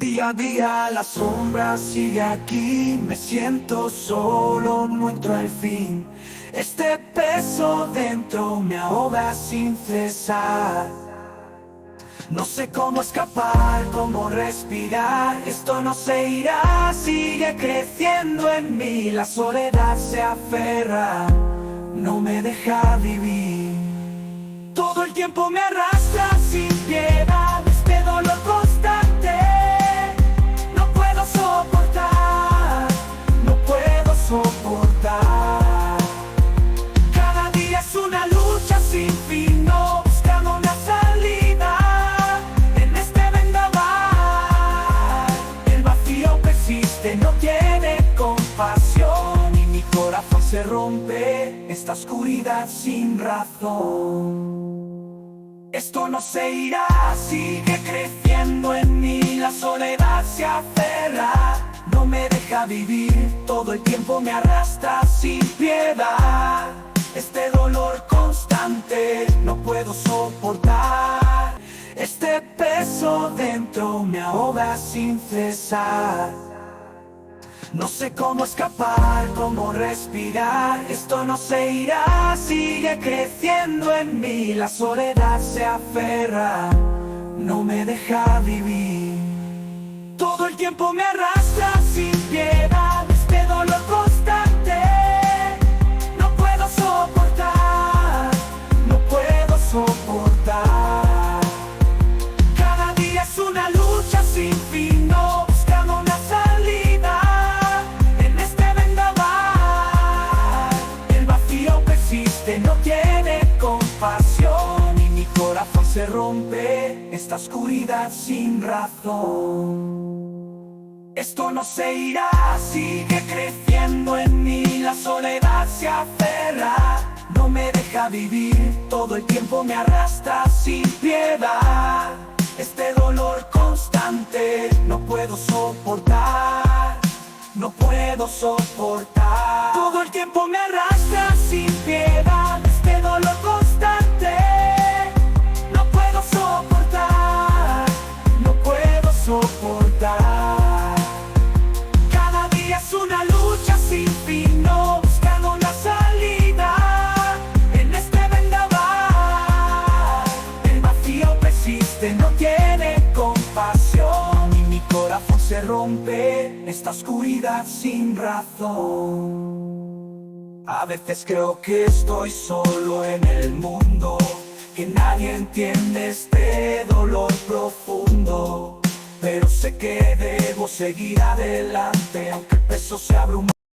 Día a día la sombra sigue aquí, me siento solo, no entro al fin. Este peso dentro me ahoga sin cesar. No sé cómo escapar, cómo respirar. Esto no se irá, sigue creciendo en mí. La soledad se aferra, no me deja vivir. Todo el tiempo me arrastra sin piedad, este dolor constante. No puedo soportar, no puedo soportar. Cada día es una lucha sin fin, no buscando una salida. En este vendaval, el vacío persiste, no tiene compasión. Y mi corazón se rompe, esta oscuridad sin razón. Esto no se irá, sigue creciendo en mí. La soledad se aferra, no me deja vivir. Todo el tiempo me arrastra sin piedad. Este dolor constante no puedo soportar. Este peso dentro me ahoga sin cesar. No sé cómo escapar, cómo respirar. Esto no se irá, sigue creciendo en mí. La soledad se aferra, no me deja vivir. Todo el tiempo me arrastra sin piedad, este dolor constante. No puedo soportar, no puedo soportar. Cada día es una lucha sin fin, no buscando una salida. No tiene compasión y mi corazón se rompe, esta oscuridad sin razón. Esto no se irá, sigue creciendo en mí. La soledad se aferra, no me deja vivir. Todo el tiempo me arrastra sin piedad. Este dolor constante no puedo soportar, no puedo soportar. Todo el tiempo me arrastra sin piedad, este dolor constante. No puedo soportar, no puedo soportar. Cada día es una lucha sin fin, no buscando una salida. En este vendaval, el vacío persiste, no tiene compasión. Y mi corazón se rompe, esta oscuridad sin razón. A veces creo que estoy solo en el mundo, que nadie entiende este dolor profundo. Pero sé que debo seguir adelante, aunque el peso se abruma.